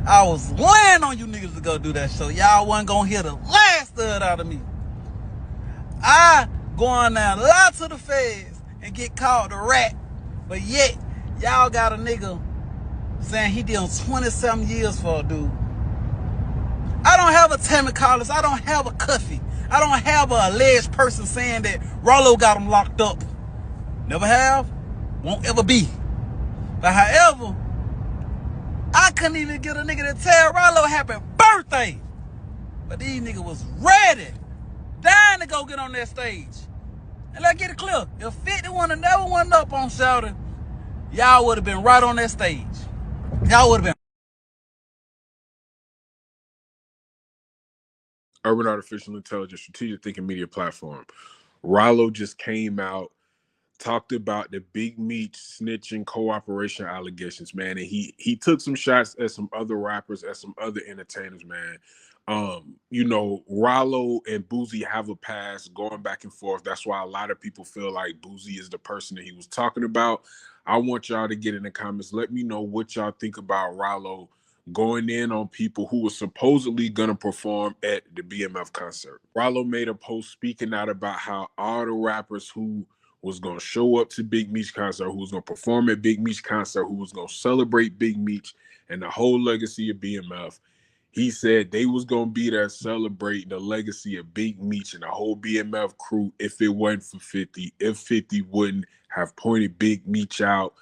I was laying on you niggas to go do that show. Y'all wasn't gonna hear the last of it out of me. I go on there, lie to the feds, and get called a rat. But yet, y'all got a nigga saying he did 27 years for a dude. I don't have a Tammy Collins. I don't have a Cuffy. I don't have a alleged person saying that Ralo got him locked up. Never have. Won't ever be. But however, I couldn't even get a nigga to tell Ralo happy birthday. But these niggas was ready, dying to go get on that stage. And let's get it clear. If 50 would never went up on Shouting, y'all would have been right on that stage. Y'all would have been. Urban Artificial Intelligence Strategic Thinking Media Platform. Ralo just came out, talked about the big Meech snitching cooperation allegations, man. And he took some shots at some other rappers, at some other entertainers, man. You know, Ralo and Boosie have a past going back and forth. That's why a lot of people feel like Boosie is the person that he was talking about. I want y'all to get in the comments. Let me know what y'all think about Ralo going in on people who were supposedly going to perform at the BMF concert. Ralo made a post speaking out about how all the rappers who was going to show up to Big Meech concert, who was going to perform at Big Meech concert, who was going to celebrate Big Meech and the whole legacy of BMF. He said they was going to be there celebrating the legacy of Big Meech and the whole BMF crew if it wasn't for 50, if 50 wouldn't have pointed Big Meech out,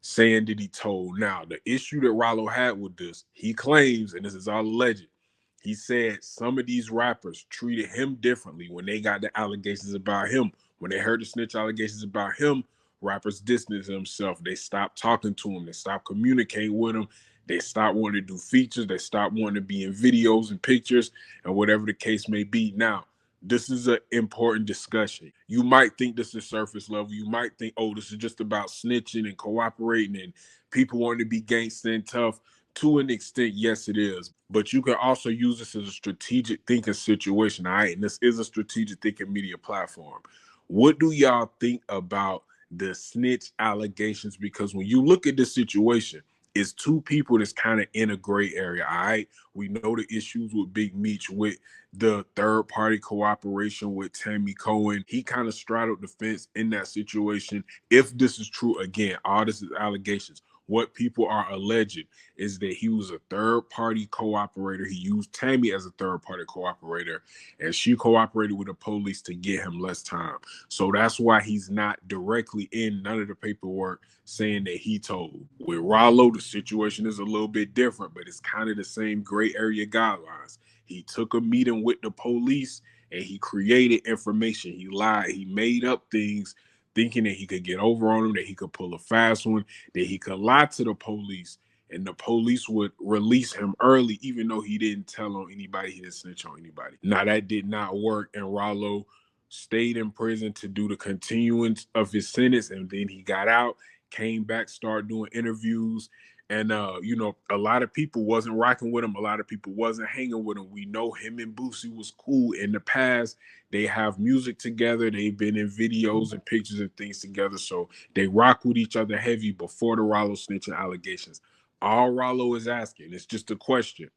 saying that he told. Now, the issue that Ralo had with this, he claims, and this is all alleged, he said some of these rappers treated him differently when they got the allegations about him. When they heard the snitch allegations about him, rappers distanced themselves. They stopped talking to him. They stopped communicating with him. They stopped wanting to do features. They stopped wanting to be in videos and pictures and whatever the case may be. Now, this is an important discussion. You might think this is surface level. You might think, oh, this is just about snitching and cooperating and people wanting to be gangster and tough. To an extent, yes, it is. But you can also use this as a strategic thinking situation, all right? And this is a strategic thinking media platform. What do y'all think about the snitch allegations? Because when you look at this situation, it's two people that's kind of in a gray area, all right? We know the issues with Big Meech, with the third-party cooperation with Tammy Cohen. He kind of straddled the fence in that situation. If this is true, again, all this is allegations. What people are alleged is that he was a third-party cooperator. He used Tammy as a third-party cooperator, and she cooperated with the police to get him less time. So that's why he's not directly in none of the paperwork saying that he told. With Ralo, the situation is a little bit different, but it's kind of the same gray area guidelines. He took a meeting with the police, and he created information. He lied. He made up things thinking that he could get over on him, that he could pull a fast one, that he could lie to the police, and the police would release him early, even though he didn't tell on anybody, he didn't snitch on anybody. Now, that did not work, and Ralo stayed in prison to do the continuance of his sentence, and then he got out, came back, started doing interviews, and you know, a lot of people wasn't rocking with him. A lot of people wasn't hanging with him. We know him and Boosie was cool in the past. They have music together. They've been in videos and pictures and things together. So they rock with each other heavy before the Ralo snitching allegations. All Ralo is asking, it's just a question.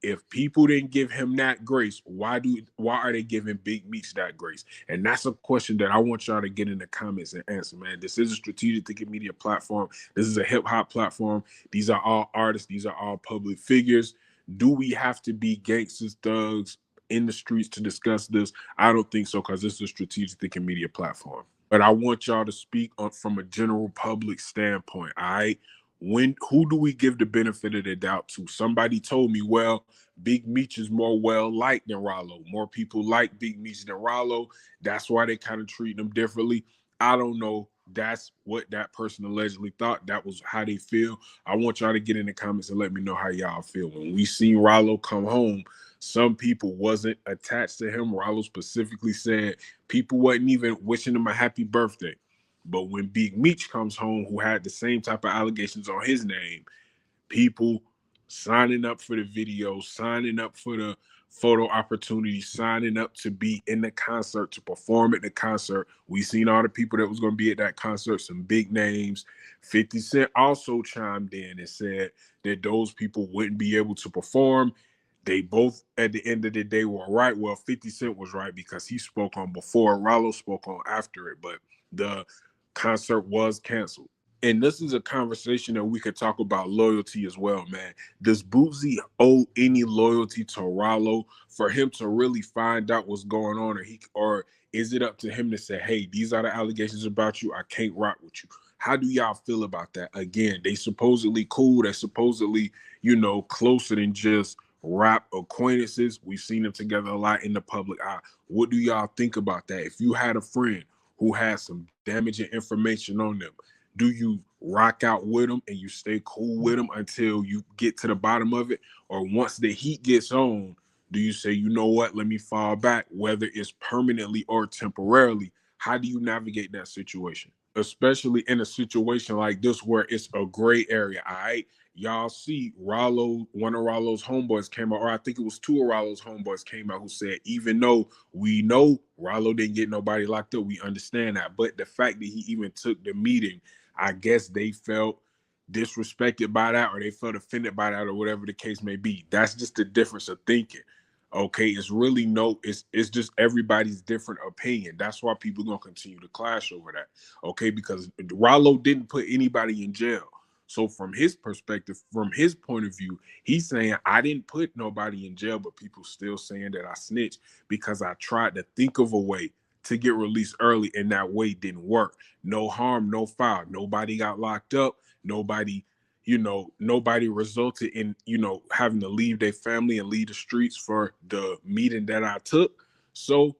If people didn't give him that grace, why are they giving Big Meech that grace? And that's a question that I want y'all to get in the comments and answer, man. This is a strategic thinking media platform. This is a hip hop platform. These are all artists. These are all public figures. Do we have to be gangsters, thugs in the streets to discuss this? I don't think so, because this is a strategic thinking media platform. But I want y'all to speak on from a general public standpoint, all right? Who do we give the benefit of the doubt to? Somebody told me, well, Big Meech is more well-liked than Ralo. More people like Big Meech than Ralo. That's why they kind of treat him differently. I don't know. That's what that person allegedly thought. That was how they feel. I want y'all to get in the comments and let me know how y'all feel. When we seen Ralo come home, some people wasn't attached to him. Ralo specifically said people wasn't even wishing him a happy birthday. But when Big Meech comes home, who had the same type of allegations on his name, people signing up for the video, signing up for the photo opportunity, signing up to be in the concert, to perform at the concert. We seen all the people that was going to be at that concert, some big names. 50 Cent also chimed in and said that those people wouldn't be able to perform. They both, at the end of the day, were right. Well, 50 Cent was right because he spoke on before, Ralo spoke on after it, but the concert was canceled. And this is a conversation that we could talk about loyalty as well, man. Does Boosie owe any loyalty to Ralo for him to really find out what's going on, or is it up to him to say, "Hey, these are the allegations about you. I can't rock with you"? How do y'all feel about that? Again, they supposedly cool. They're supposedly, closer than just rap acquaintances. We've seen them together a lot in the public eye. What do y'all think about that? If you had a friend who had some damaging information on them, do you rock out with them and you stay cool with them until you get to the bottom of it? Or once the heat gets on, do you say, you know what, let me fall back, whether it's permanently or temporarily? How do you navigate that situation? Especially in a situation like this where it's a gray area, all right? Y'all see Ralo, one of Ralo's homeboys came out, or I think it was two of Ralo's homeboys came out, who said, even though we know Ralo didn't get nobody locked up, we understand that. But the fact that he even took the meeting, I guess they felt disrespected by that, or they felt offended by that, or whatever the case may be. That's just the difference of thinking. Okay, it's just everybody's different opinion. That's why people gonna continue to clash over that. Okay, because Ralo didn't put anybody in jail. So from his perspective, from his point of view, he's saying, I didn't put nobody in jail, but people still saying that I snitched because I tried to think of a way to get released early, and that way didn't work. No harm, no foul. Nobody got locked up. Nobody resulted in, having to leave their family and leave the streets for the meeting that I took. So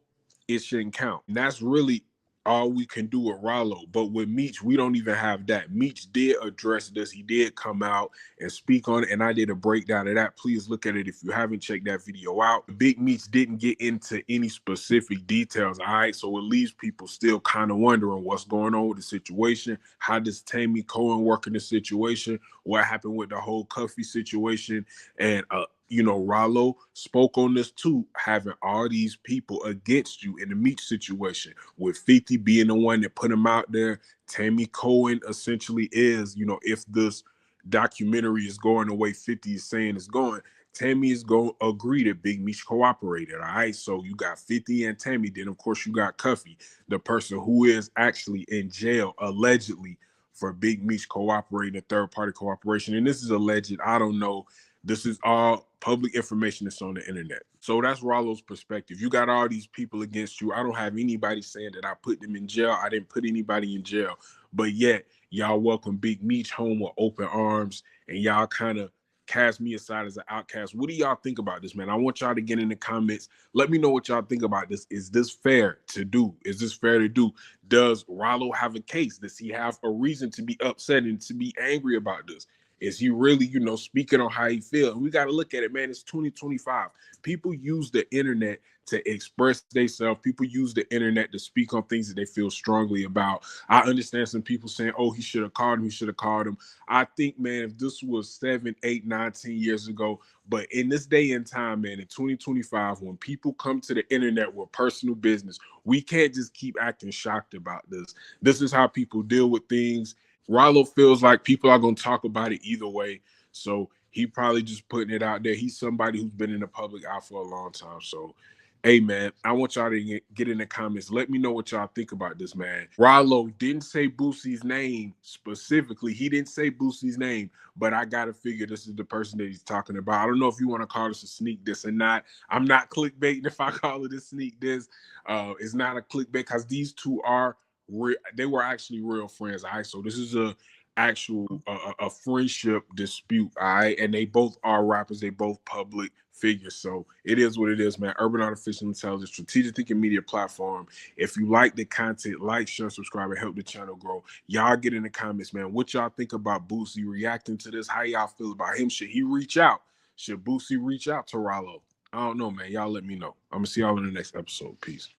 it shouldn't count. And that's really all we can do with Ralo. But with Meech, we don't even have that. Meech did address this. He did come out and speak on it, and I did a breakdown of that. Please look at it if you haven't checked that video out. Big Meech didn't get into any specific details, all right? So it leaves people still kind of wondering what's going on with the situation. How does Tammy Cohen work in the situation? What happened with the whole Cuffy situation? And Ralo spoke on this too, having all these people against you in the Meech situation, with 50 being the one that put him out there. Tammy Cohen essentially is, if this documentary is going the way 50 is saying it's going, Tammy is going to agree that Big Meech cooperated. All right. So you got 50 and Tammy. Then, of course, you got Cuffy, the person who is actually in jail, allegedly, for Big Meech cooperating, a third party cooperation. And this is alleged. I don't know. This is all public information that's on the internet. So that's Ralo's perspective. You got all these people against you. I don't have anybody saying that I put them in jail. I didn't put anybody in jail. But yet, y'all welcome Big Meech home with open arms, and y'all kind of cast me aside as an outcast. What do y'all think about this, man? I want y'all to get in the comments. Let me know what y'all think about this. Is this fair to do? Is this fair to do? Does Ralo have a case? Does he have a reason to be upset and to be angry about this? Is he really, speaking on how he feels? We got to look at it, man. It's 2025. People use the internet to express themselves. People use the internet to speak on things that they feel strongly about. I understand some people saying, oh, he should have called him. He should have called him. I think, man, if this was 7, 8, 9, 10 years ago, but in this day and time, man, in 2025, when people come to the internet with personal business, we can't just keep acting shocked about this. This is how people deal with things. Ralo feels like people are going to talk about it either way. So he probably just putting it out there. He's somebody who's been in the public eye for a long time. So, hey, man, I want y'all to get in the comments. Let me know what y'all think about this, man. Ralo didn't say Boosie's name specifically. He didn't say Boosie's name, but I got to figure this is the person that he's talking about. I don't know if you want to call this a sneak diss or not. I'm not clickbaiting if I call it a sneak diss. It's not a clickbait because these two are they were actually real friends. All right, so this is a friendship dispute. All right, and they both are rappers. They both public figures. So it is what it is, man. Urban Artificial Intelligence, strategic thinking media platform. If you like the content, like, share, subscribe, and help the channel grow. Y'all get in the comments, man. What y'all think about Boosie reacting to this? How y'all feel about him? Should he reach out? Should Boosie reach out to Ralo? I don't know, man. Y'all let me know. I'm gonna see y'all in the next episode. Peace.